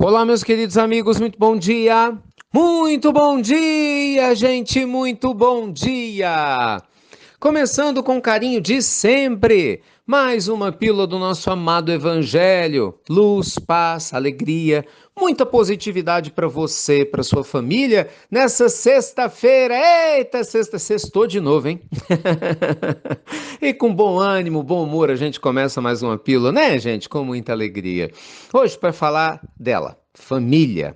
Olá, meus queridos amigos, muito bom dia! Muito bom dia, gente, muito bom dia! Começando com carinho de sempre, mais uma pílula do nosso amado Evangelho. Luz, paz, alegria, muita positividade para você, para sua família, nessa sexta-feira. Eita, sextou de novo, hein? E com bom ânimo, bom humor, a gente começa mais uma pílula, né, gente? Com muita alegria. Hoje, para falar dela, família.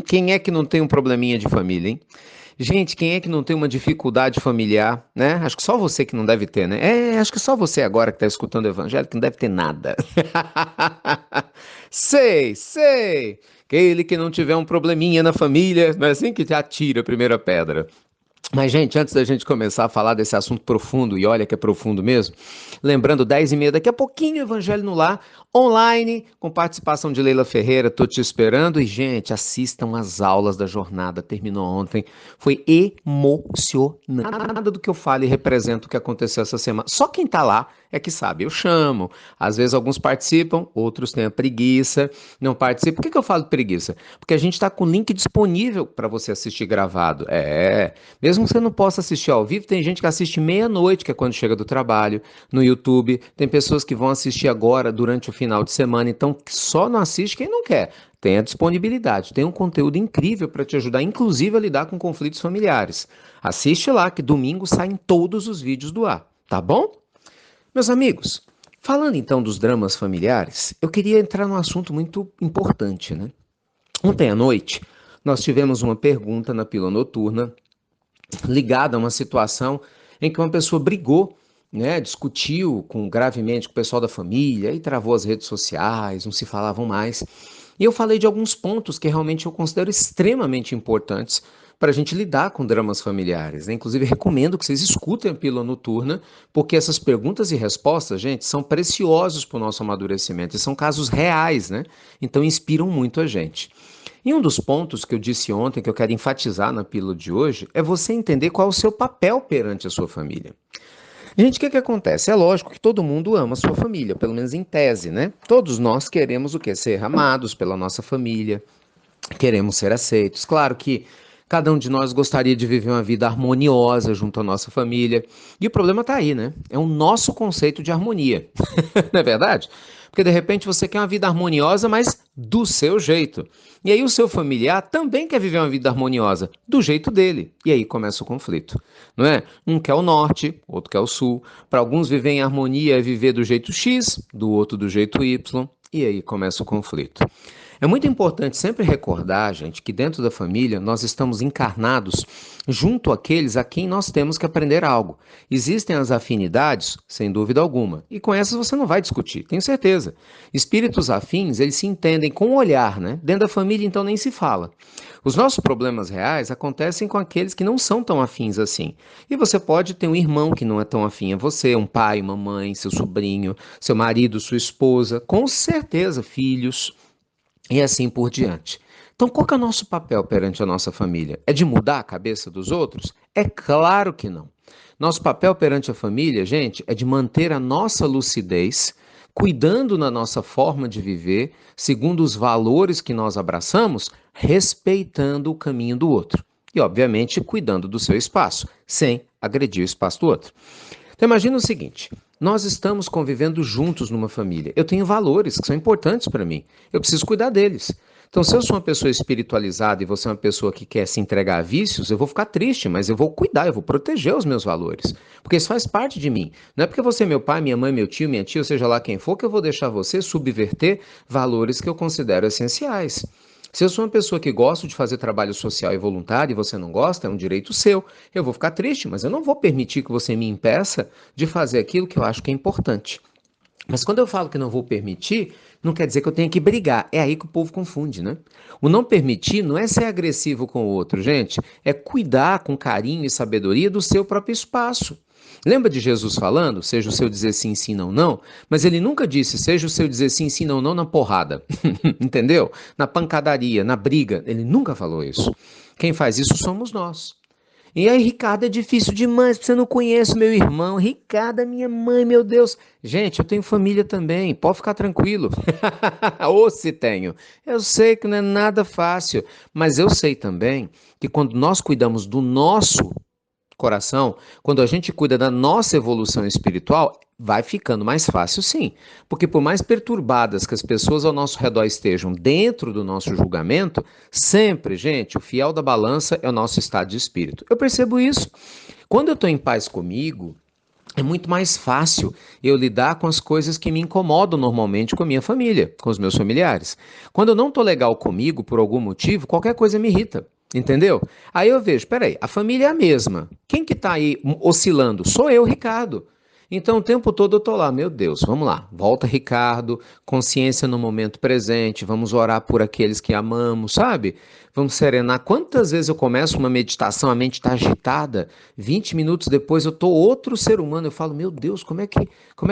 Quem é que não tem um probleminha de família, hein? Gente, quem é que não tem uma dificuldade familiar, né? Acho que só você que não deve ter, né? Acho que só você agora que está escutando o evangelho que não deve ter nada. Sei. Aquele que não tiver um probleminha na família, não é assim que te atira a primeira pedra. Mas, gente, antes da gente começar a falar desse assunto profundo, e olha que é profundo mesmo, lembrando, 10h30, daqui a pouquinho, Evangelho no Lar, online, com participação de Leila Ferreira, tô te esperando. E, gente, assistam as aulas da jornada, terminou ontem, foi emocionante. Nada do que eu falo e representa o que aconteceu essa semana. Só quem tá lá é que sabe, eu chamo. Às vezes alguns participam, outros têm a preguiça, não participam. Por que eu falo preguiça? Porque a gente está com o link disponível para você assistir gravado. Mesmo que você não possa assistir ao vivo, tem gente que assiste meia-noite, que é quando chega do trabalho, no YouTube. Tem pessoas que vão assistir agora, durante o final de semana. Então, só não assiste quem não quer. Tem a disponibilidade, tem um conteúdo incrível para te ajudar, inclusive a lidar com conflitos familiares. Assiste lá, que domingo saem todos os vídeos do ar, tá bom? Meus amigos, falando então dos dramas familiares, eu queria entrar num assunto muito importante, né? Ontem à noite, nós tivemos uma pergunta na Pílula Noturna ligada a uma situação em que uma pessoa brigou, né, discutiu gravemente com o pessoal da família e travou as redes sociais, não se falavam mais. E eu falei de alguns pontos que realmente eu considero extremamente importantes para a gente lidar com dramas familiares, né? Inclusive, recomendo que vocês escutem a Pílula Noturna, porque essas perguntas e respostas, gente, são preciosos para o nosso amadurecimento e são casos reais, né? Então, inspiram muito a gente. E um dos pontos que eu disse ontem, que eu quero enfatizar na pílula de hoje, é você entender qual é o seu papel perante a sua família. Gente, o que acontece? É lógico que todo mundo ama a sua família, pelo menos em tese, né? Todos nós queremos o quê? Ser amados pela nossa família, queremos ser aceitos. Claro que cada um de nós gostaria de viver uma vida harmoniosa junto à nossa família. E o problema está aí, né? É o nosso conceito de harmonia. Não é verdade? Porque de repente você quer uma vida harmoniosa, mas do seu jeito. E aí o seu familiar também quer viver uma vida harmoniosa, do jeito dele. E aí começa o conflito, não é? Um quer o norte, outro quer o sul. Para alguns viver em harmonia é viver do jeito X, do outro do jeito Y. E aí começa o conflito. É muito importante sempre recordar, gente, que dentro da família nós estamos encarnados junto àqueles a quem nós temos que aprender algo. Existem as afinidades, sem dúvida alguma, e com essas você não vai discutir, tenho certeza. Espíritos afins, eles se entendem com o olhar, né? Dentro da família, então, nem se fala. Os nossos problemas reais acontecem com aqueles que não são tão afins assim. E você pode ter um irmão que não é tão afim a você, um pai, uma mãe, seu sobrinho, seu marido, sua esposa, com certeza filhos e assim por diante. Então, qual que é o nosso papel perante a nossa família? É de mudar a cabeça dos outros? É claro que não. Nosso papel perante a família, gente, é de manter a nossa lucidez, cuidando na nossa forma de viver, segundo os valores que nós abraçamos, respeitando o caminho do outro. E, obviamente, cuidando do seu espaço, sem agredir o espaço do outro. Então imagina o seguinte, nós estamos convivendo juntos numa família. Eu tenho valores que são importantes para mim. Eu preciso cuidar deles. Então, se eu sou uma pessoa espiritualizada e você é uma pessoa que quer se entregar a vícios, eu vou ficar triste, mas eu vou cuidar, eu vou proteger os meus valores. Porque isso faz parte de mim. Não é porque você é meu pai, minha mãe, meu tio, minha tia, ou seja lá quem for, que eu vou deixar você subverter valores que eu considero essenciais. Se eu sou uma pessoa que gosto de fazer trabalho social e voluntário e você não gosta, é um direito seu. Eu vou ficar triste, mas eu não vou permitir que você me impeça de fazer aquilo que eu acho que é importante. Mas quando eu falo que não vou permitir, não quer dizer que eu tenha que brigar. É aí que o povo confunde, né? O não permitir não é ser agressivo com o outro, gente. É cuidar com carinho e sabedoria do seu próprio espaço. Lembra de Jesus falando, seja o seu dizer sim, sim, não, não? Mas ele nunca disse, seja o seu dizer sim, sim, não, não na porrada. Entendeu? Na pancadaria, na briga. Ele nunca falou isso. Quem faz isso somos nós. E aí, Ricardo, é difícil demais, você não conhece meu irmão. Ricardo, é minha mãe, meu Deus. Gente, eu tenho família também, pode ficar tranquilo. Ou se tenho. Eu sei que não é nada fácil, mas eu sei também que quando nós cuidamos do nosso coração, quando a gente cuida da nossa evolução espiritual, vai ficando mais fácil, sim. Porque por mais perturbadas que as pessoas ao nosso redor estejam dentro do nosso julgamento, sempre, gente, o fiel da balança é o nosso estado de espírito. Eu percebo isso. Quando eu estou em paz comigo, é muito mais fácil eu lidar com as coisas que me incomodam normalmente com a minha família, com os meus familiares. Quando eu não estou legal comigo por algum motivo, qualquer coisa me irrita. Entendeu? Aí eu vejo, peraí, a família é a mesma. Quem que tá aí oscilando? Sou eu, Ricardo. Então o tempo todo eu tô lá, meu Deus, vamos lá. Volta, Ricardo, consciência no momento presente, vamos orar por aqueles que amamos, sabe? Vamos serenar. Quantas vezes eu começo uma meditação, a mente está agitada, 20 minutos depois eu tô outro ser humano, eu falo, meu Deus, como é que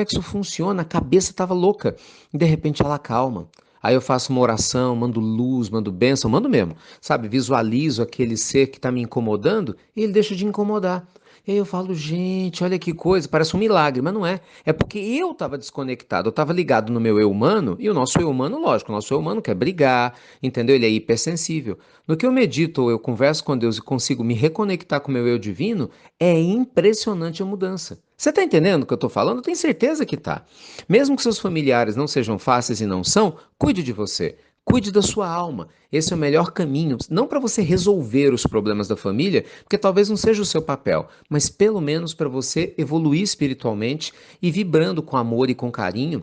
isso funciona? A cabeça estava louca. E de repente ela calma. Aí eu faço uma oração, mando luz, mando bênção, mando mesmo, sabe? Visualizo aquele ser que está me incomodando e ele deixa de incomodar. E aí eu falo, gente, olha que coisa, parece um milagre, mas não é. É porque eu estava desconectado, eu estava ligado no meu eu humano, e o nosso eu humano, lógico, o nosso eu humano quer brigar, entendeu? Ele é hipersensível. No que eu medito ou eu converso com Deus e consigo me reconectar com o meu eu divino, é impressionante a mudança. Você está entendendo o que eu estou falando? Eu tenho certeza que tá. Mesmo que seus familiares não sejam fáceis e não são, cuide de você. Cuide da sua alma. Esse é o melhor caminho. Não para você resolver os problemas da família, porque talvez não seja o seu papel, mas pelo menos para você evoluir espiritualmente e vibrando com amor e com carinho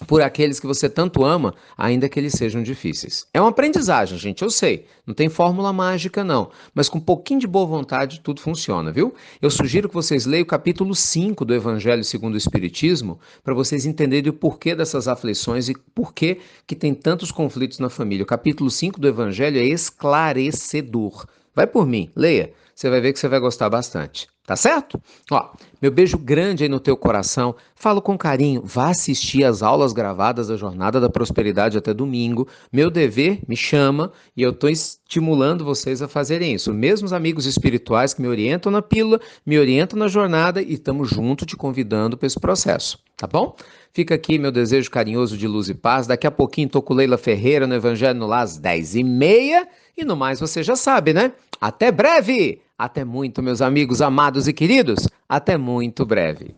por aqueles que você tanto ama, ainda que eles sejam difíceis. É uma aprendizagem, gente, eu sei. Não tem fórmula mágica, não. Mas com um pouquinho de boa vontade, tudo funciona, viu? Eu sugiro que vocês leiam o capítulo 5 do Evangelho segundo o Espiritismo, para vocês entenderem o porquê dessas aflições e porquê que tem tantos conflitos na família. O capítulo 5 do Evangelho é esclarecedor. Vai por mim, leia. Você vai ver que você vai gostar bastante. Tá certo? Ó, meu beijo grande aí no teu coração. Falo com carinho. Vá assistir as aulas gravadas da Jornada da Prosperidade até domingo. Meu dever me chama e eu estou estimulando vocês a fazerem isso. Mesmo os amigos espirituais que me orientam na pílula, me orientam na jornada e estamos junto te convidando para esse processo. Tá bom? Fica aqui meu desejo carinhoso de luz e paz. Daqui a pouquinho tô com Leila Ferreira no Evangelho no Lar às 10h30. E no mais você já sabe, né? Até breve! Até muito, meus amigos amados e queridos. Até muito breve.